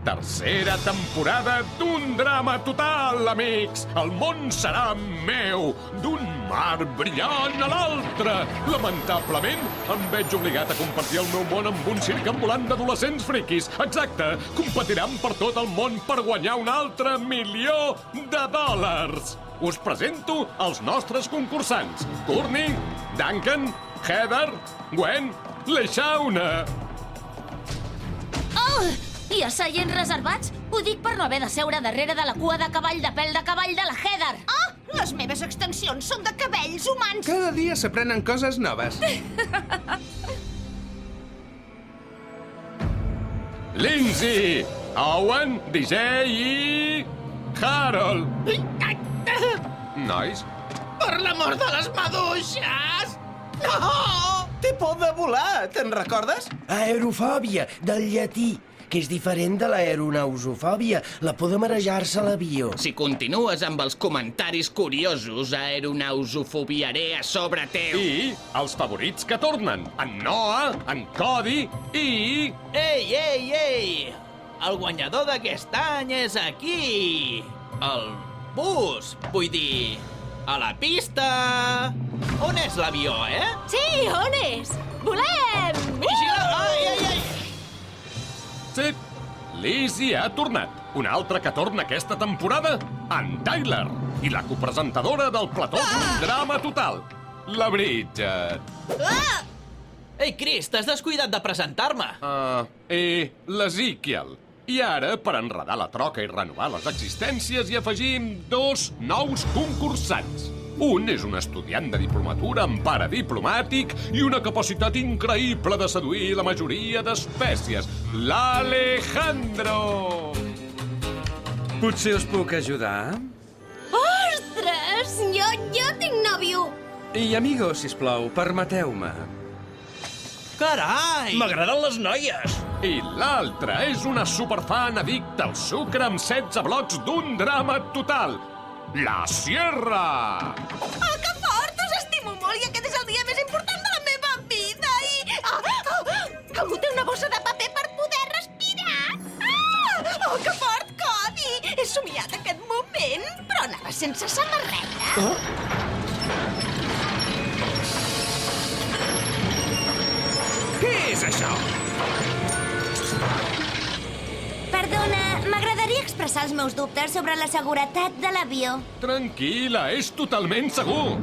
Tercera temporada d'un drama total, amics! El món serà meu, d'un mar brillant a l'altre. Lamentablement, em veig obligat a compartir el meu món amb un circ ambulant d'adolescents friquis. Exacte, competiran per tot el món per guanyar un altre $1.000.000. Us presento els nostres concursants. Courtney, Duncan, Heather, Gwen, Leshauna. Oh! Hi ha seients reservats? Ho dic per no haver de seure darrere de la cua de cavall de pèl de cavall de la Heather. Oh, les meves extensions són de cabells humans. Cada dia s'aprenen coses noves. Lindsay, Owen, DJ i... Harold. Nois, Per l'amor de les maduixes! No! Té por de volar, te'n recordes? Aerofòbia, del llatí, que és diferent de l'aeronausofòbia, la por de marejar-se a l'avió. Si continues amb els comentaris curiosos, aeronausofobiaré a sobre teu. i els favorits que tornen. En Noah, en Cody i... Ei, ei, ei! El guanyador d'aquest any és aquí! El bus, vull dir, a la pista! On és l'avió, eh? Sí, on és? Volem! Vigila! Ai, ai, ai! Sí, Lizzie ha tornat. Un altre que torna aquesta temporada, en Tyler. I la copresentadora del plató d'un drama total, la Bridget. Ei, Chris, t'has descuidat de presentar-me. I l'Ezekiel. I ara, per enredar la troca i renovar les existències, hi afegim 2 nous concursants. Un és un estudiant de diplomatura amb pare diplomàtic i una capacitat increïble de seduir la majoria d'espècies, l'Alejandro. Potser us puc ajudar? Ostres! Jo tinc nòvio. I, amigo, sisplau, permeteu-me. Carai! M'agraden les noies! I l'altre és una superfan addicta al sucre amb 16 blocs d'un drama total, la Sierra. Oh, que fort! Us estimo molt i aquest és el dia més important de la meva vida i... Algú té una bossa de paper per poder respirar? Oh, que fort, Cody! He somiat aquest moment, però anava sense samarreta. Què és això? Perdona, m'agradaria expressar els meus dubtes sobre la seguretat de l'avió. Tranquil·la, és totalment segur.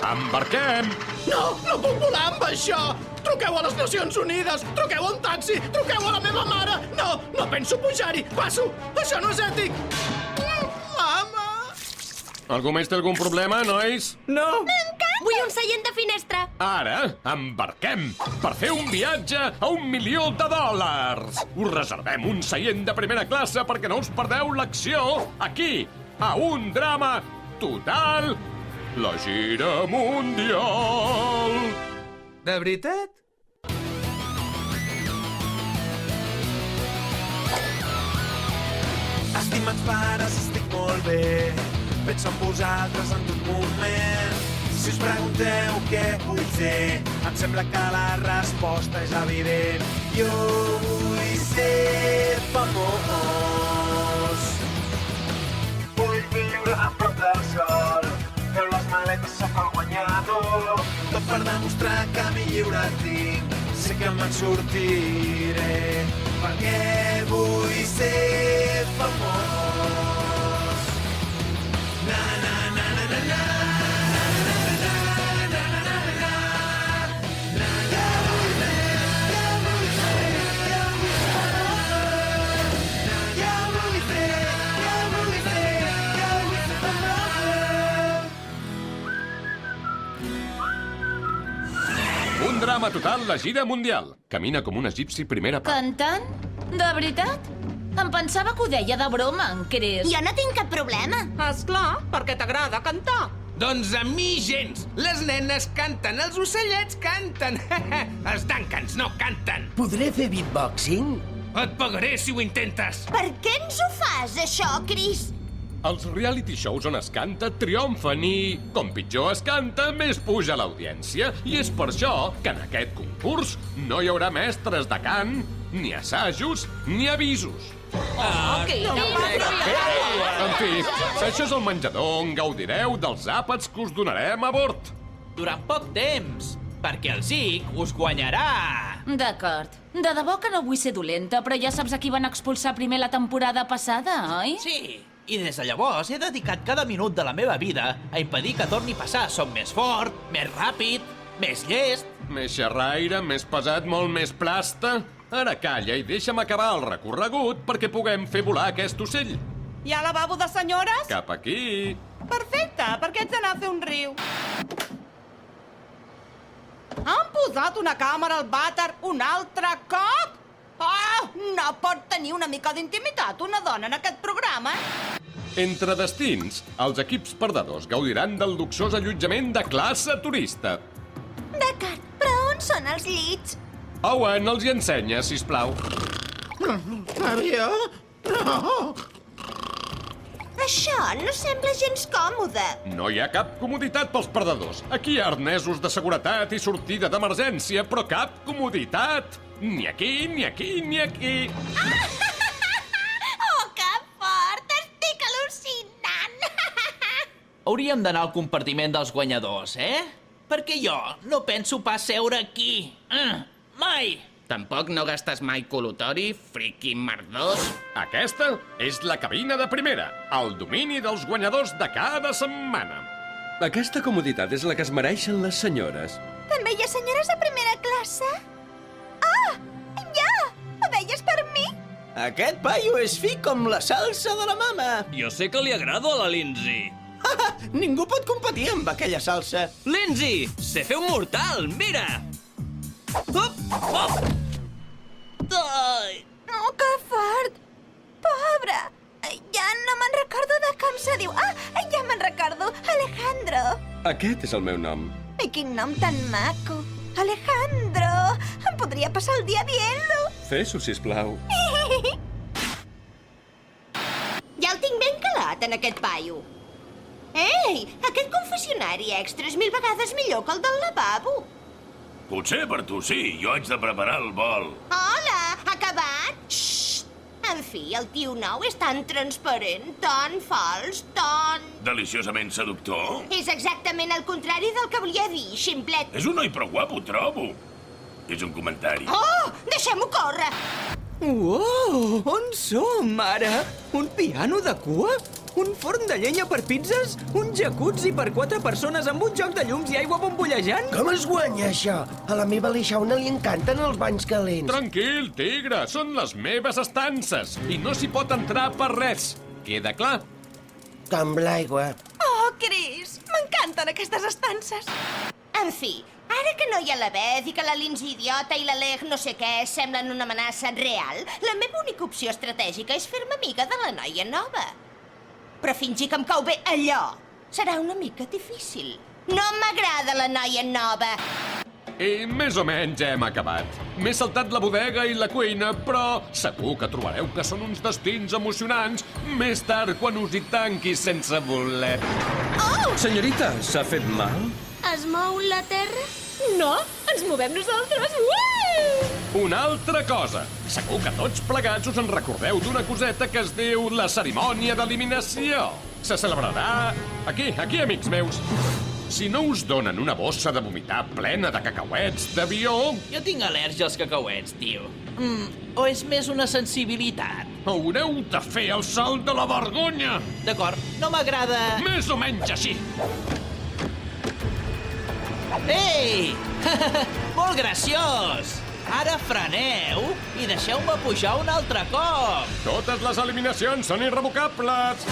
Embarquem! No, no puc volar amb això! Truqueu a les Nacions Unides! Truqueu a un taxi! Truqueu a la meva mare! No, no penso pujar-hi! Passo! Això no és ètic! Mama! Algú més té algun problema, nois? No! Vull un seient de finestra. Ara, embarquem per fer un viatge a $1.000.000. Us reservem un seient de primera classe perquè no us perdeu l'acció aquí, a un drama total, la gira mundial. De veritat? Estimats pares, estic molt bé. Penso en vosaltres en tot moment. Si us pregunteu què vull ser, em sembla que la resposta és evident. Jo vull ser famós. Vull viure a prop del sol. Feu les maletes, sóc el guanyador. Tot per demostrar que mi lliure tinc. Sé que me'n sortiré, perquè vull ser famós. Na, na, na, na, na, na. Un drama total, la gira mundial. Camina com un egipci primera part. Cantant? De veritat? Em pensava que ho deia de broma, en Chris. Jo no tinc cap problema. Esclar, perquè t'agrada cantar. Doncs a mi gens. Les nenes canten, els ocellets canten. Els Duncans no canten. Podré fer beatboxing? Et pagaré si ho intentes. Per què ens ho fas, això, Chris? Els reality shows on es canta triomfen i, com pitjor es canta, més puja l'audiència. I és per això que en aquest concurs no hi haurà mestres de cant ni assajos, ni avisos. En fi, això és el menjador on gaudireu dels àpats que us donarem a bord. Durant poc temps, perquè el Zig us guanyarà. D'acord. De debò que no vull ser dolenta, però ja saps a qui van expulsar primer la temporada passada, oi? Sí, i des de llavors he dedicat cada minut de la meva vida a impedir que torni a passar. Som més fort, més ràpid, més llest. Més xerraire, més pesat, molt més plasta. Ara calla i deixa'm acabar el recorregut perquè puguem fer volar aquest ocell. Hi ha lavabo de senyores? Cap aquí. Perfecte, perquè ets d'anar a fer un riu. Han posat una càmera al vàter un altre cop? No pot tenir una mica d'intimitat una dona en aquest programa? Entre destins, els equips perdedors gaudiran del luxós allotjament de classe turista. D'acord, però on són els llits? Owen, els hi ensenya, sisplau. Avió? No! Això no sembla gens còmode. No hi ha cap comoditat pels perdedors. Aquí hi ha arnesos de seguretat i sortida d'emergència, però cap comoditat. Ni aquí, ni aquí, ni aquí. Oh, que fort! Estic al·lucinant! Hauríem d'anar al compartiment dels guanyadors, Perquè jo no penso pas seure aquí. Mai! Tampoc no gastes mai col·lutori, friqui merdós? Aquesta és la cabina de primera, el domini dels guanyadors de cada setmana. Aquesta comoditat és la que es mereixen les senyores. També hi ha senyores de primera classe? Ah! Ja! Ho deies per mi? Aquest paio és fi com la salsa de la mama. Jo sé que li agrada a la Lindsay. Ningú pot competir amb aquella salsa. Lindsay, sé fer un mortal, mira! Hop, hop! Ai! Oh, que fort! Pobre! Ja no me'n recordo de com se diu. Ja me'n recordo. Alejandro. Aquest és el meu nom. I quin nom tan maco. Alejandro! Em podria passar el dia dient-lo. Fes-ho, sisplau. Ja el tinc ben calat, en aquest paio. Ei, aquest confessionari extra és 1000 vegades millor que el del lavabo. Potser per tu sí, jo haig de preparar el vol. Hola, acabat? Xxt! En fi, el tio nou és tan transparent, tan fals, tan... Deliciosament seductor. És exactament el contrari del que volia dir, ximplet. És un noi prou guapo, trobo. És un comentari. Oh, deixem-ho córrer! Uau, on som, ara? Un piano de cua? Un forn de llenya per pizzas? Un jacuzzi per 4 persones amb un joc de llums i aigua bombollejant? Com es guanya, això? A la meva Leixauna li encanten els banys calents. Tranquil, tigre, són les meves estances i no s'hi pot entrar per res. Queda clar? Com l'aigua. Oh, Chris, m'encanten aquestes estances. En fi, ara que no hi ha la Beth i que la Lindsay idiota i l'Alec no sé què semblen una amenaça real, la meva única opció estratègica és fer-me amiga de la noia nova. Però fingir que em cau bé allò serà una mica difícil. No m'agrada la noia nova. I més o menys hem acabat. M'he saltat la bodega i la cuina, però segur que trobareu que són uns destins emocionants més tard quan us hi tanquis sense voler. Oh! Senyorita, s'ha fet mal? Es mou la terra? No, ens movem nosaltres. Ué! Una altra cosa. Segur que tots plegats us en recordeu d'una coseta que es diu la cerimònia d'eliminació. Se celebrarà aquí, amics meus. Si no us donen una bossa de vomitar plena de cacauets d'avió... Jo tinc al·lèrgia als cacauets, tio. O és més una sensibilitat? Haureu de fer el salt de la vergonya! D'acord, no m'agrada... Més o menys així. Ei! Molt graciós! Ara freneu i deixeu-me pujar un altre cop! Totes les eliminacions són irrevocables!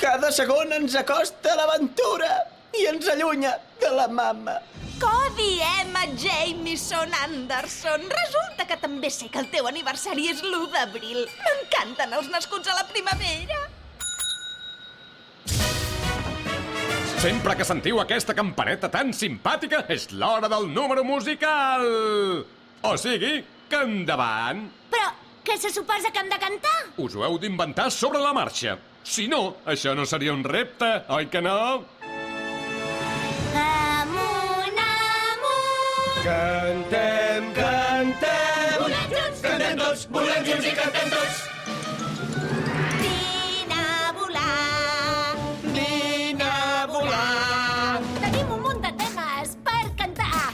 Cada segon ens acosta l'aventura i ens allunya de la mama. Cody Emma Jameson Anderson. Resulta que també sé que el teu aniversari és l'1 d'abril. M'encanten els nascuts a la primavera. Sempre que sentiu aquesta campaneta tan simpàtica, és l'hora del número musical! O sigui, que endavant! Però què se suposa que hem de cantar? Us ho heu d'inventar sobre la marxa. Si no, això no seria un repte, oi que no? Amunt, Cantem, cantem! Volem junts! Cantem tots, volem junts i cantem tots! Vine a volar! Vine a volar! Tenim un munt de temes per cantar.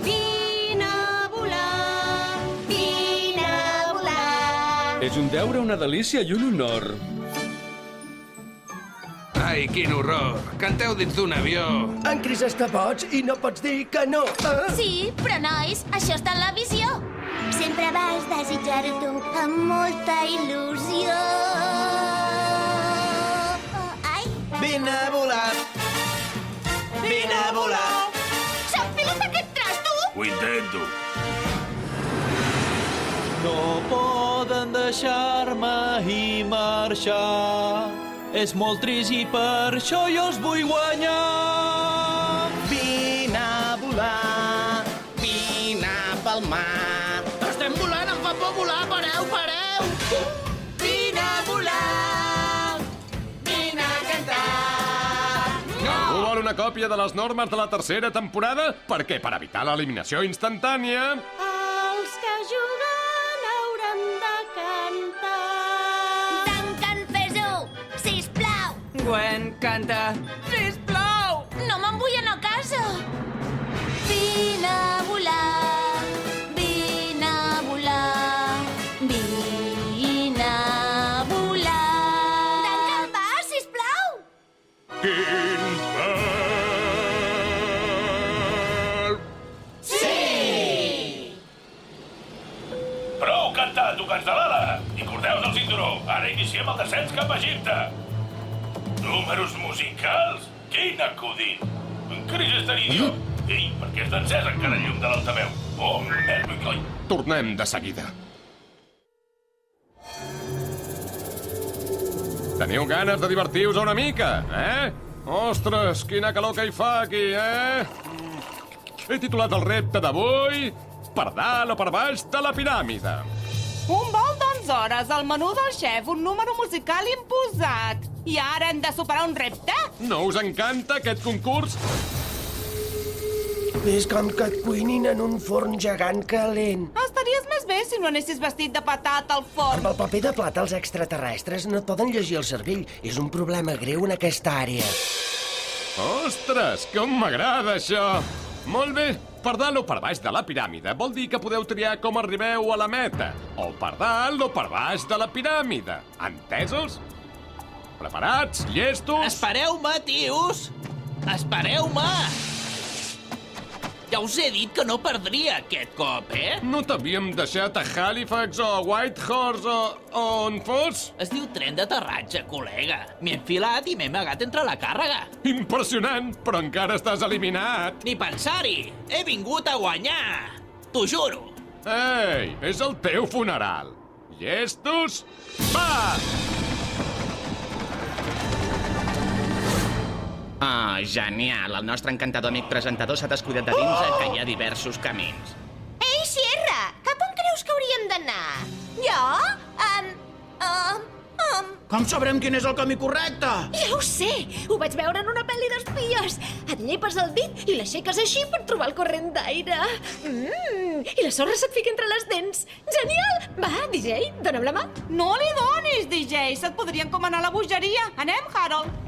Vine a volar! Vine a volar! És un deure, una delícia i un honor. Ai, quin horror. Canteu dins d'un avió. En Cris està boig i no pots dir que no. Sí, però nois, això està en la visió. Sempre vas desitjar-ho amb molta il·lusió. Ai! Vine a volar! Vine a volar! S'ha enfilat aquest tros, tu! Ho intento. No poden deixar-me i marxar. És molt trist i per això jo els vull guanyar. Vine a volar! Vine pel mar! Estem volant, em fa por volar, pareu, pareu! Vine a volar! Vine a cantar! Algú vol una còpia de les normes de la tercera temporada? Perquè per evitar l'eliminació instantània... Els que juguen hauran de cantar. Duncan, fes-ho, sisplau. Gwen, canta! Sisplau! No me'n vull anar a casa. Vine a volar, vine a volar, vine a volar. Duncan, va, sisplau. Quin pèl! Prou cantar, tocats de l'ala! I cordeus el cinturó. Ara iniciem el descens cap a Egipte. Números musicals? Quin acudit! En Cris estaria idiot. Ei, per què està encès encara el llum de l'altaveu? Oh, merda, coi! Tornem de seguida. Teniu ganes de divertir-vos una mica, eh? Ostres, quina calor que hi fa aquí, eh? He titulat el repte d'avui Per dalt o per baix de la piràmide. Un vol d'11 hores, el menú del xef, un número musical imposat. I ara hem de superar un repte? No us encanta aquest concurs? És com que et cuinin en un forn gegant calent. Estaries més bé si no anessis vestit de patata al forn. Amb el paper de plata els extraterrestres no et poden llegir el cervell. És un problema greu en aquesta àrea. Ostres, com m'agrada això! Molt bé, per dalt o per baix de la piràmide vol dir que podeu triar com arribeu a la meta. O per dalt o per baix de la piràmide. Entesos? Preparats? Llestos? Espereu-me, tios! Espereu-me! Ja us he dit que no perdria aquest cop, eh? No t'havíem deixat a Halifax o a Whitehorse o on fos? Es diu tren d'aterratge, col·lega. M'he enfilat i m'he amagat entre la càrrega. Impressionant, però encara estàs eliminat. Ni pensar-hi! He vingut a guanyar! T'ho juro! Ei, és el teu funeral. Llestos? Va! Ah, genial. El nostre encantador amic presentador s'ha descuidat de dir-nos que hi ha diversos camins. Ei, Sierra, cap on creus que hauríem d'anar? Jo? Com sabrem quin és el camí correcte? Ja ho sé! Ho vaig veure en una pel·li d'espies. Et llepes el dit i l'aixeques així per trobar el corrent d'aire. I la sorra se't fica entre les dents. Genial! Va, DJ, dona'm la mà. No li donis, DJ. Se't podria encomanar la bogeria. Anem, Harold.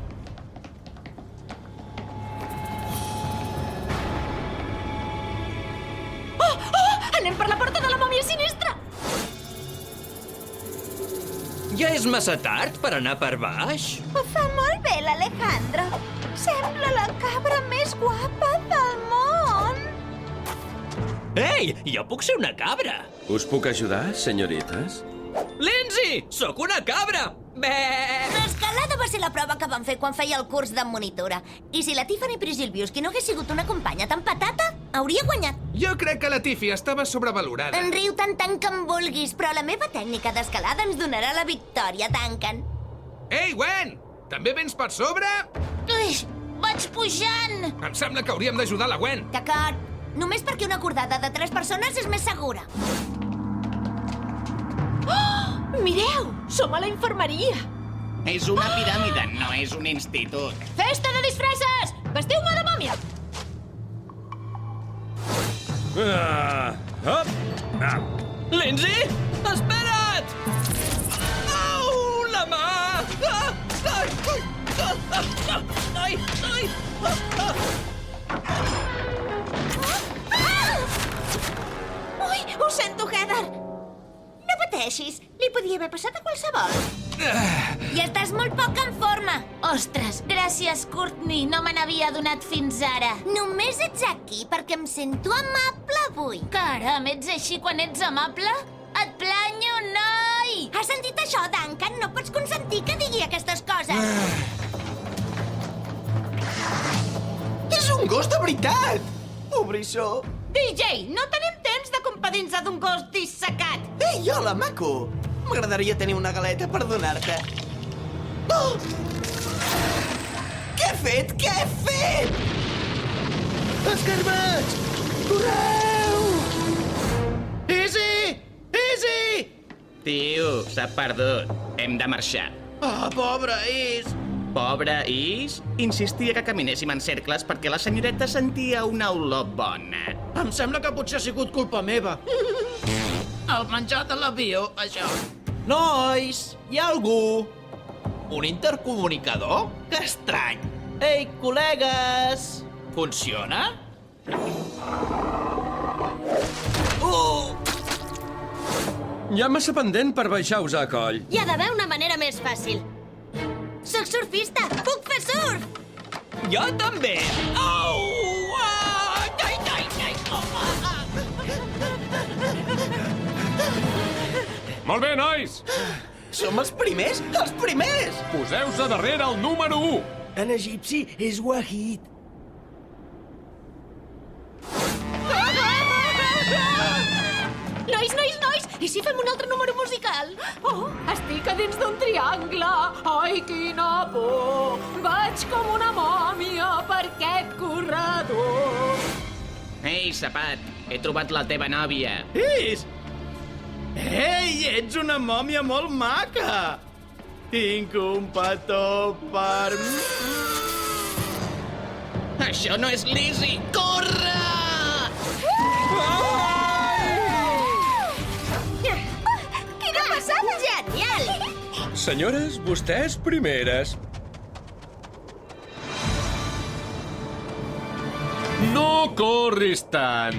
Anem per la porta de la mòmia sinistra. Ja és massa tard per anar per baix? Ho fa molt bé, l'Alejandro. Sembla la cabra més guapa del món. Ei, jo puc ser una cabra. Us puc ajudar, senyorites? Lindsay, sóc una cabra! Bé! L'escalada va ser la prova que vam fer quan feia el curs de monitora. I si la Tiffany Przysilbiuski no hagués sigut una companya tan patata, hauria guanyat. Jo crec que la Tiffy estava sobrevalorada. En riu tant com vulguis, però la meva tècnica d'escalada ens donarà la victòria, Duncan. Ei, Gwen! També vens per sobre? Ui, vaig pujant! Em sembla que hauríem d'ajudar la Gwen. D'acord. Només perquè una cordada de 3 persones és més segura. Oh, mireu! Som a la infermeria! És una piràmide, no és un institut. Festa de disfresses! Vestiu-me de mòmia! Lindsay, espera't! Au, la mà! Ui, ho sento, Heather. No pateixis, li podia haver passat a qualsevol. I estàs molt poc en forma. Ostres, gràcies, Courtney. No me n'havia adonat fins ara. Només ets aquí perquè em sento amable avui. Caram, ets així quan ets amable? Et planyo, noi! Has sentit això, Duncan? No pots consentir que digui aquestes coses. És un gos de veritat! Pobrissó! DJ, no tenim temps de competir-nos d'un gos dissecat. Ei, hola, maco! M'agradaria tenir una galeta per donar-te. Oh! Què he fet? Què he fet? Escarbats! Correu! Easy! Easy! Tio, s'ha perdut. Hem de marxar. Oh, pobre Is! Pobre Is insistia que caminéssim en cercles perquè la senyoreta sentia una olor bona. Em sembla que potser ha sigut culpa meva. El menjar de l'avió, això. Nois, hi ha algú? Un intercomunicador? Que estrany. Ei, col·legues! Funciona? Hi ha massa pendent per baixar-vos a coll. Hi ha d'haver una manera més fàcil. Soc surfista! Puc fer surf! Jo també! Au! Molt bé, nois! Som els primers? Els primers! Poseu-se darrere el número 1. En egipci és Wahid. Nois! I si fem un altre número musical? Oh, estic a dins d'un triangle. Ai, quina por. Vaig com una mòmia per aquest corredor. Ei, Sapat, he trobat la teva nòvia. Is! Ei, ets una mòmia molt maca! Tinc un petó per... Això no és Lizzie! Corre! Quina passada! Genial! Senyores, vostès primeres. No corris tant.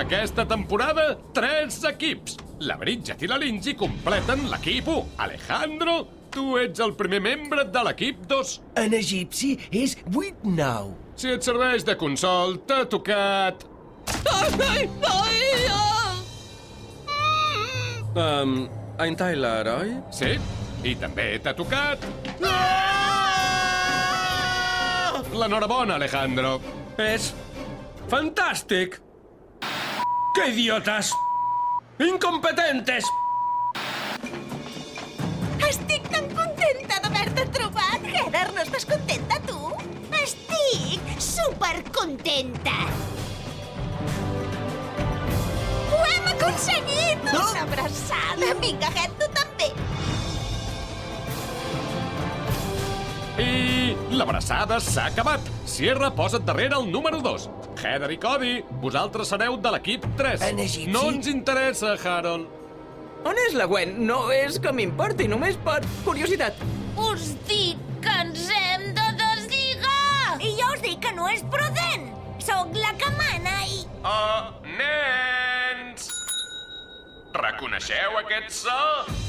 Aquesta temporada, 3 equips. La Bridget i la Lindsay completen l'equip 1. Alejandro, tu ets el primer membre de l'equip 2. En egipci és 8-9. Si et serveix de consol, t'ha tocat... En Tyler, oi? Sí, i també t'ha tocat... L'enhorabona, Alejandro. És fantàstic! Que idiotes! Incompetentes! Estic tan contenta d'haver-te trobat. Heather, no estàs contenta, tu? Estic supercontenta. Ho hem aconseguit! Una abraçada. Vinga, Het, tu també. I l'abraçada s'ha acabat. Sierra, posa't darrere el número 2. Heather i Cody, vosaltres sereu de l'equip 3. En egipci? No ens interessa, Harold. On és la Gwen? No és que m'importi, només per curiositat. Us dic que ens hem de deslligar! I jo us dic que no és prudent. Sóc la que mana i... Nens! Reconeixeu aquest so?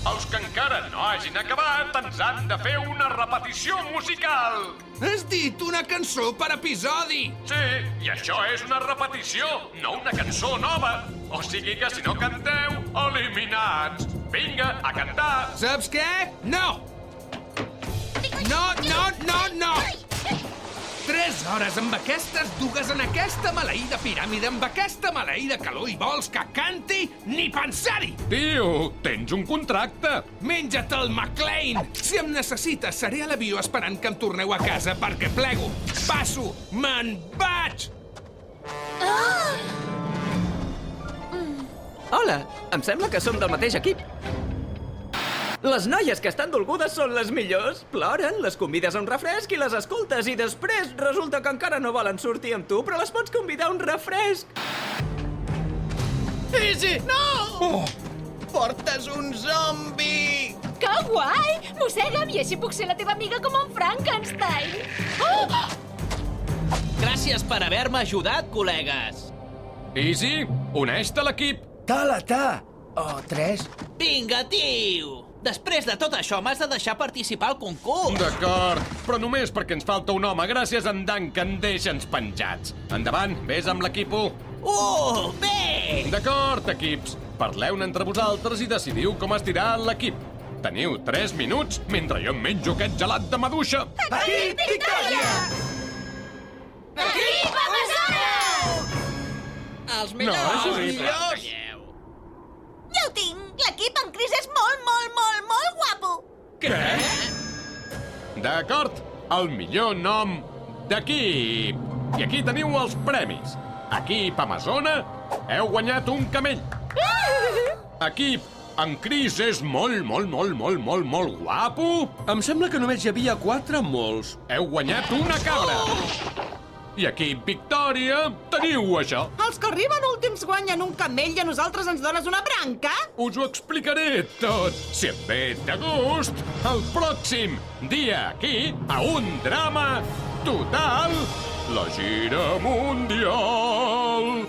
Els que encara no hagin acabat ens han de fer una repetició musical. Has dit una cançó per episodi! Sí, i això és una repetició, no una cançó nova. O sigui que si no canteu, eliminats. Vinga, a cantar! Saps què? No! No! 3 hores amb aquestes dues en aquesta maleïda piràmide, amb aquesta maleïda calor i vols que canti? Ni pensar-hi! Tio, tens un contracte. Menja't el McLean! Si em necessites, seré a l'avió esperant que em torneu a casa perquè plego. Passo! Me'n vaig! Hola, em sembla que som del mateix equip. Les noies que estan dolgudes són les millors. Ploren, les convides a un refresc i les escoltes i després resulta que encara no volen sortir amb tu, però les pots convidar a un refresc. Easy, no! Portes un zombi! Que guai! Mossega'm i així puc ser la teva amiga com en Frankenstein. Oh! Gràcies per haver-me ajudat, col·legues. Easy, uneix-te a l'equip. Ta. O 3. Vinga, tio! Després de tot això, m'has de deixar participar al concurs. D'acord, però només perquè ens falta un home gràcies a en Dan, que en deixa'ns penjats. Endavant, vés amb l'equip-o. Bé! D'acord, equips. Parleu-ne entre vosaltres i decidiu com estirar l'equip. Teniu 3 minuts mentre jo em menjo aquest gelat de maduixa. Equip Victòria! Equip Amazones! Els millors! millors! No, és millors! Ja ho tinc! L'equip en Chris és molt guapo! Què? D'acord, el millor nom d'equip. I aquí teniu els premis. Equip Amazona, heu guanyat un camell. Equip, en Chris és molt guapo. Em sembla que només hi havia 4 molts. Heu guanyat una cabra. I equip Victòria, teniu això. Els que arriben últims guanyen un camell i a nosaltres ens dones una branca? Us ho explicaré tot, si et ve de gust, el pròxim dia aquí, a un drama total, la gira mundial.